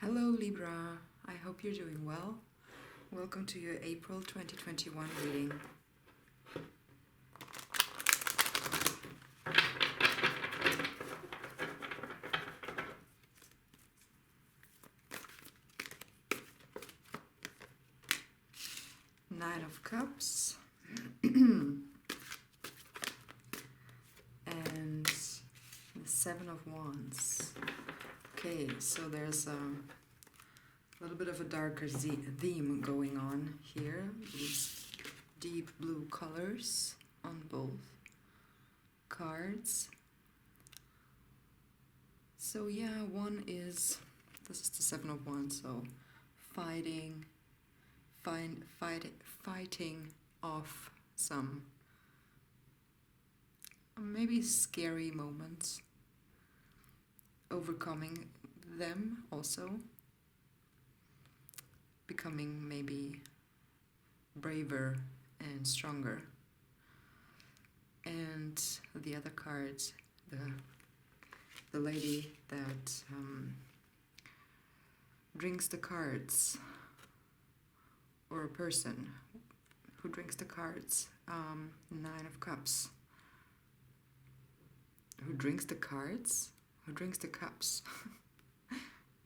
Hello Libra, I hope you're doing well. Welcome to your April 2021 reading. Nine of Cups and the Seven of Wands. Okay, so there's a little bit of a darker theme going on here. These deep blue colors on both cards. So yeah, one is, this is the Seven of Wands, so fighting off some maybe scary moments, overcoming them also, becoming maybe braver and stronger. And the other cards, the lady that drinks the cards, or a person who drinks the cards, Nine of Cups. Who drinks the cards? Who drinks the cups?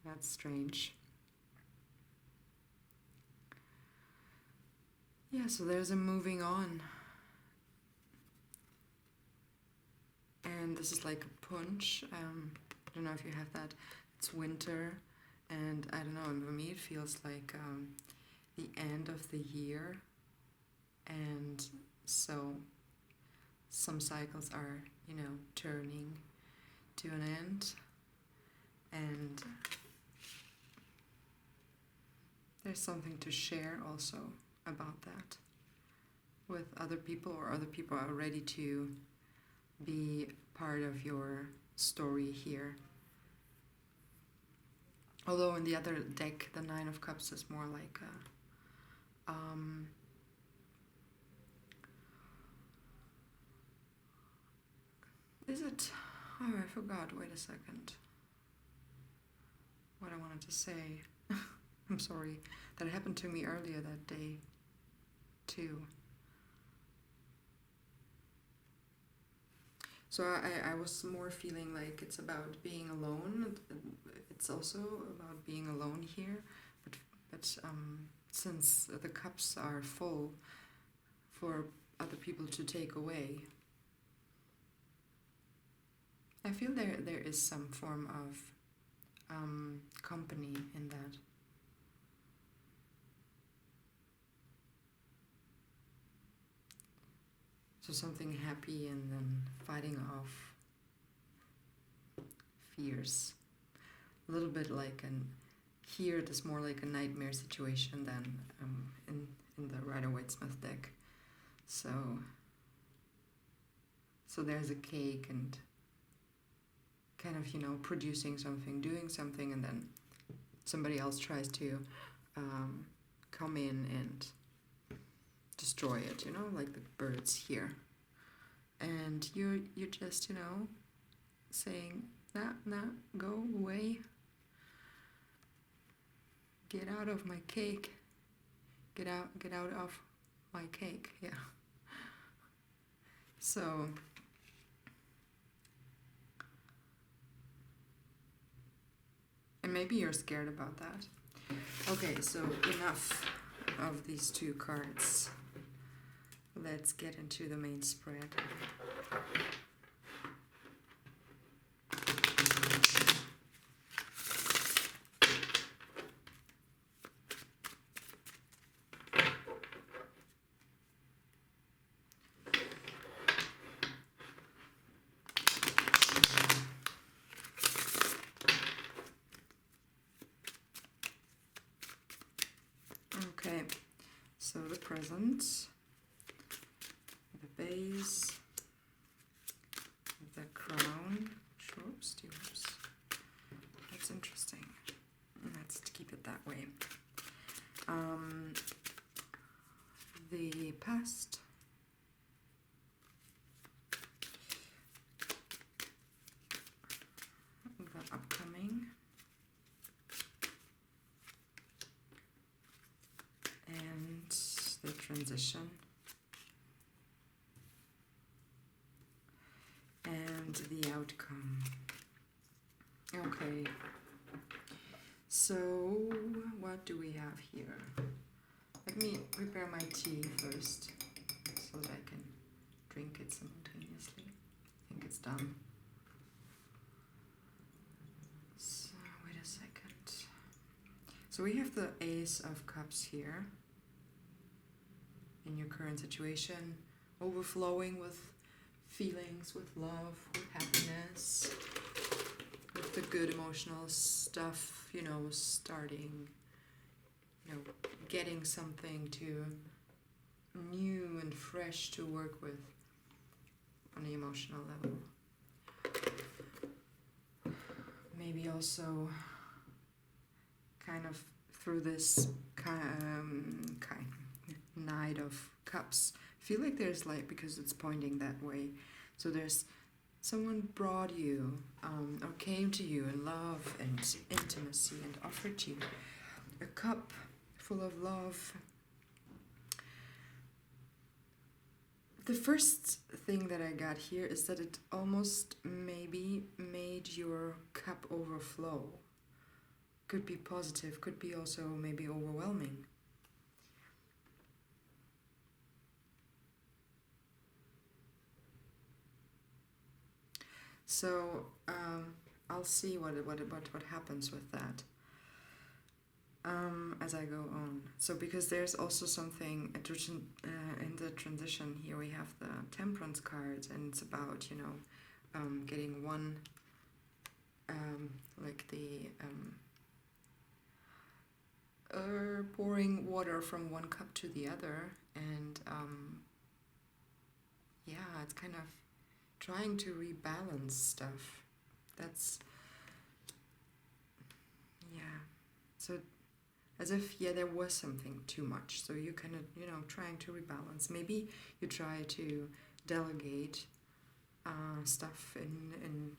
That's strange. Yeah, so there's a moving on. And this is like a punch. I don't know if you have that. It's winter, and I don't know, for me it feels like the end of the year, and so some cycles are, you know, turning to an end, and there's something to share also about that with other people, or other people are ready to be part of your story here. Although in the other deck, the Nine of Cups is more like a is it? Oh, I forgot. Wait a second. What I wanted to say. I'm sorry. That happened to me earlier that day, too. So I was more feeling like it's about being alone. It's also about being alone here. But since the cups are full for other people to take away, I feel there is some form of company in that. So something happy and then fighting off fears. A little bit like here it is more like a nightmare situation than in the Rider-Waite-Smith deck. So there's a cake and kind of, you know, producing something, doing something, and then somebody else tries to come in and destroy it, you know, like the birds here. And you're just, you know, saying, nah, go away. Get out of my cake. Get out of my cake, yeah. So and maybe you're scared about that. Okay, so enough of these two cards. Let's get into the main spread. Okay, so the present, the base, the crown, oops, that's interesting, let's keep it that way, the past, the upcoming, transition. And the outcome. Okay. So, what do we have here? Let me prepare my tea first so that I can drink it simultaneously. I think it's done. So, wait a second. So we have the Ace of Cups here in your current situation, overflowing with feelings, with love, with happiness, with the good emotional stuff, you know, starting, you know, getting something to new and fresh to work with on the emotional level. Maybe also kind of through this Knight of Cups. I feel like there's light because it's pointing that way. So there's someone brought you or came to you in love and intimacy and offered you a cup full of love. The first thing that I got here is that it almost maybe made your cup overflow. Could be positive, could be also maybe overwhelming. So I'll see what happens with that as I go on. So because there's also something in the transition here, we have the Temperance card, and it's about, you know, getting one, like the pouring water from one cup to the other, and yeah, it's kind of trying to rebalance stuff. That's, yeah, so as if, yeah, there was something too much, so you kind of, you know, trying to rebalance. Maybe you try to delegate stuff in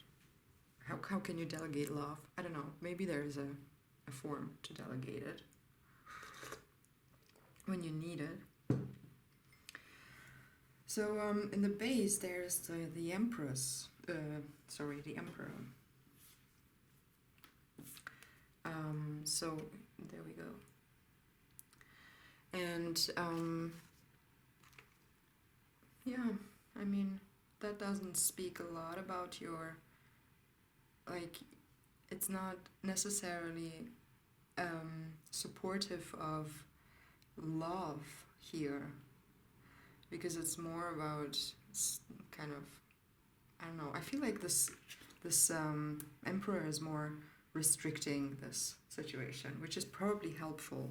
how can you delegate love? I don't know, maybe there's a form to delegate it when you need it. So in the base there's the Empress, the Emperor. So there we go. And yeah, I mean, that doesn't speak a lot about your, like, it's not necessarily supportive of love here, because it's more about kind of, I don't know, I feel like this Emperor is more restricting this situation, which is probably helpful.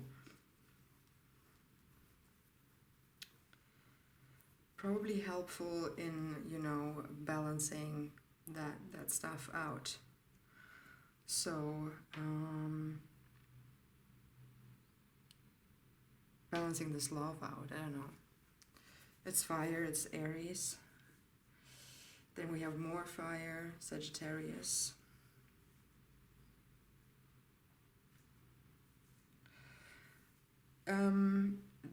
Probably helpful in, you know, balancing that stuff out. So balancing this love out, I don't know. It's fire, it's Aries. Then we have more fire, Sagittarius.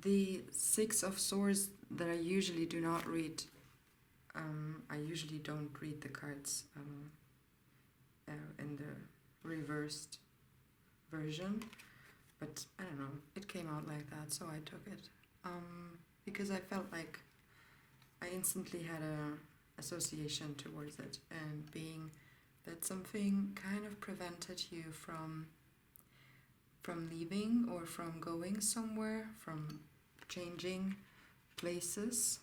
The Six of Swords that I usually do not read, I usually don't read the cards in the reversed version, but I don't know, it came out like that, so I took it, because I felt like I instantly had a association towards it, and being that something kind of prevented you from leaving or from going somewhere, from changing places,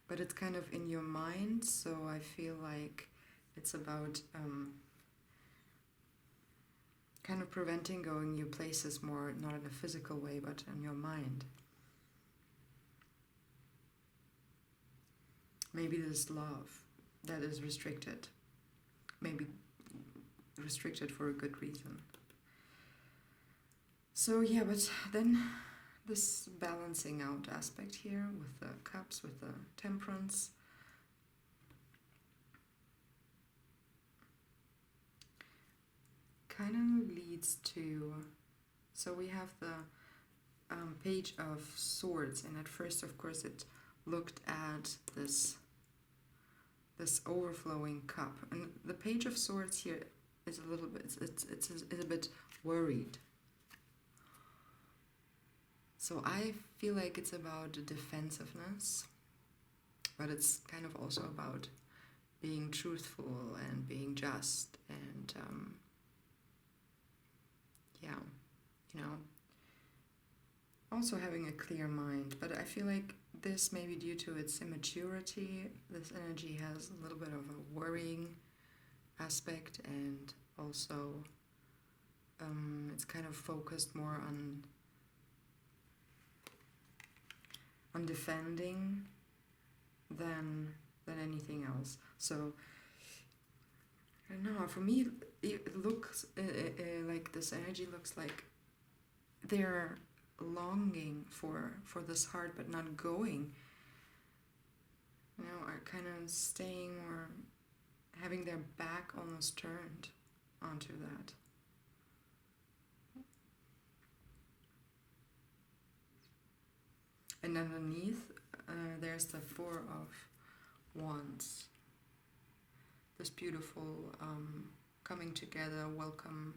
but it's kind of in your mind, so I feel like it's about kind of preventing going new places more, not in a physical way, but in your mind. Maybe there's love that is restricted, maybe restricted for a good reason. So yeah, but then this balancing out aspect here with the cups, with the Temperance, kind of leads to, so we have the Page of Swords, and at first, of course, it looked at this overflowing cup, and the Page of Swords here is a little bit, it's a bit worried. So I feel like it's about defensiveness, but it's kind of also about being truthful and being just, and yeah, you know, also having a clear mind. But I feel like this, maybe due to its immaturity, this energy has a little bit of a worrying aspect, and also it's kind of focused more on defending than anything else. So I don't know, for me it looks like this energy looks like they're longing for this heart but not going, you know, are kind of staying or having their back almost turned onto that. And underneath, there's the Four of Wands. This beautiful coming together, welcome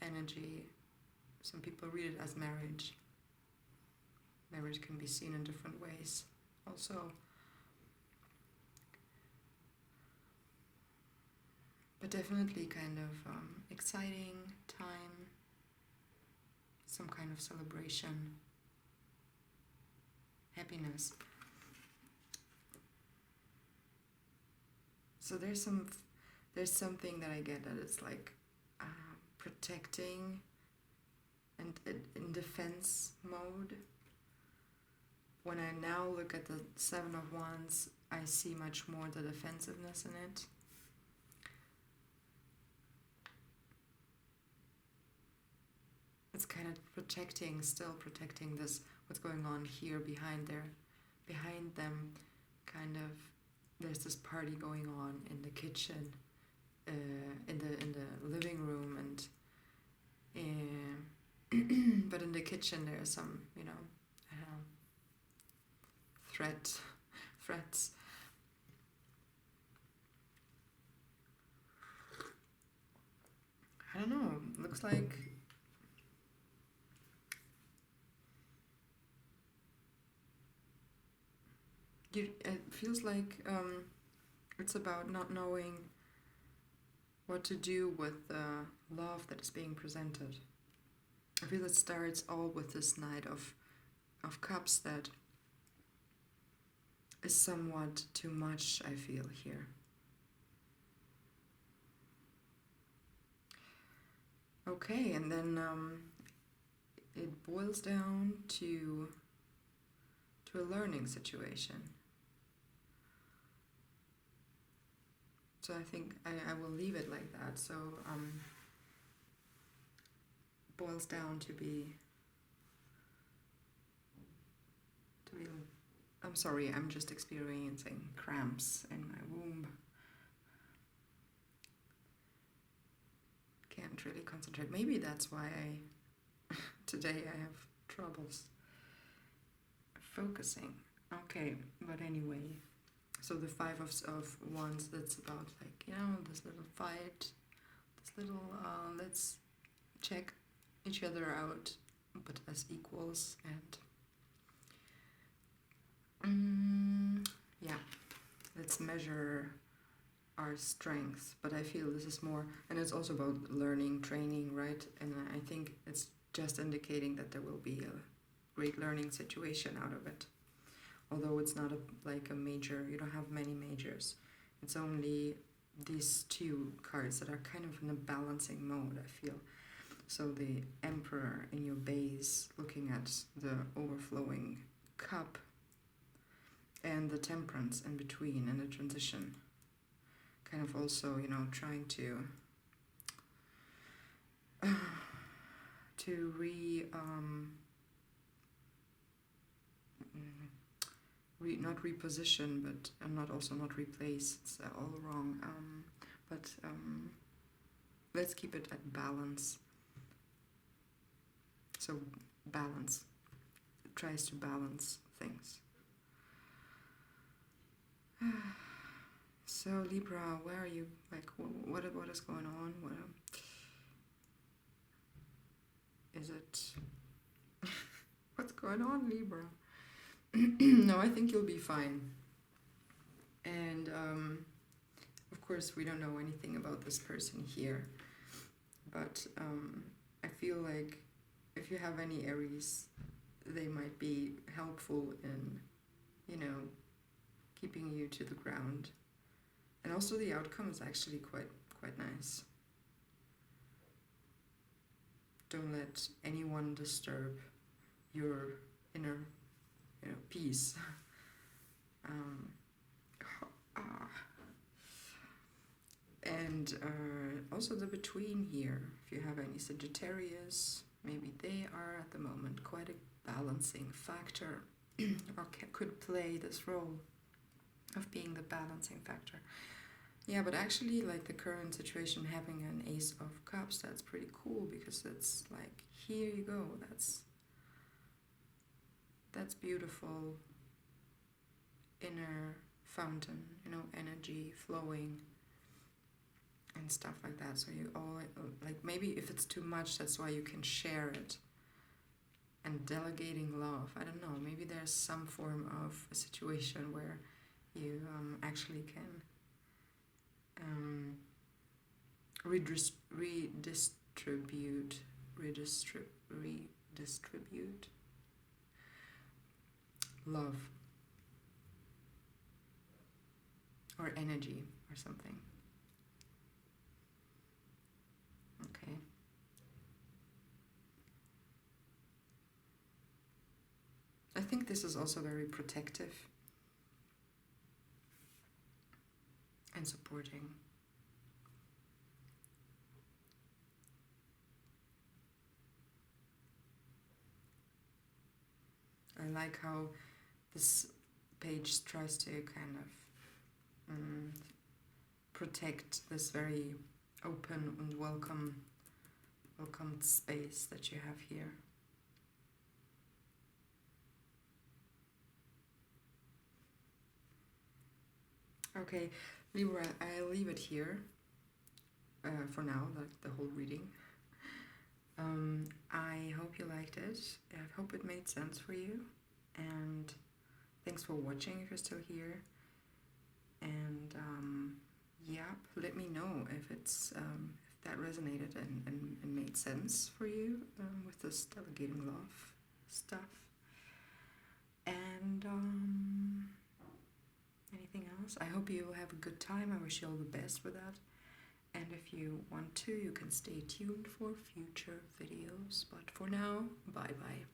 energy. Some people read it as marriage. Marriage can be seen in different ways also. But definitely kind of exciting time, some kind of celebration. Happiness. So there's something that I get that it's like protecting and in defense mode. When I now look at the Seven of Wands, I see much more the defensiveness in it. It's kind of still protecting this, what's going on here behind them, kind of, there's this party going on in the kitchen, in the living room, and but in the kitchen there's some, you know, threats. I don't know, looks like it feels like it's about not knowing what to do with the love that is being presented. I feel it starts all with this Knight of Cups that is somewhat too much, I feel, here. Okay, and then it boils down to a learning situation. So I think I will leave it like that. So boils down to be I'm sorry, I'm just experiencing cramps in my womb. Can't really concentrate. Maybe that's why today I have troubles focusing. Okay, but anyway, so the Five of Wands, that's about like, you know, this little fight, this little let's check each other out, but as equals, and yeah, let's measure our strengths. But I feel this is more, and it's also about learning, training, right? And I think it's just indicating that there will be a great learning situation out of it. Although it's not like a major, you don't have many majors. It's only these two cards that are kind of in a balancing mode, I feel. So the Emperor in your base, looking at the overflowing cup, and the Temperance in between, and the transition. Kind of also, you know, trying to not reposition, but not replace. It's all wrong. But let's keep it at balance. So balance, tries to balance things. So Libra, where are you? Like, what is going on? What is it? What's going on, Libra? No, I think you'll be fine. And of course, we don't know anything about this person here, but I feel like if you have any Aries, they might be helpful in, you know, keeping you to the ground. And also the outcome is actually quite nice. Don't let anyone disturb your inner, you know, peace. And also the between here, if you have any Sagittarius, maybe they are at the moment quite a balancing factor, or could play this role of being the balancing factor. Yeah, but actually, like the current situation, having an Ace of Cups, that's pretty cool, because it's like, here you go, that's beautiful inner fountain, you know, energy flowing and stuff like that. So you all, like, maybe if it's too much, that's why you can share it. And delegating love, I don't know, maybe there's some form of a situation where you actually can redistribute love or energy or something. Okay. I think this is also very protective and supporting. I like how this page tries to kind of protect this very open and welcomed space that you have here. Okay, Libra, I'll leave it here for now, like the whole reading. I hope you liked it. I hope it made sense for you. And thanks for watching if you're still here. And yeah, let me know if it's if that resonated and made sense for you with this delegating love stuff. And anything else? I hope you have a good time. I wish you all the best with that. And if you want to, you can stay tuned for future videos. But for now, bye-bye.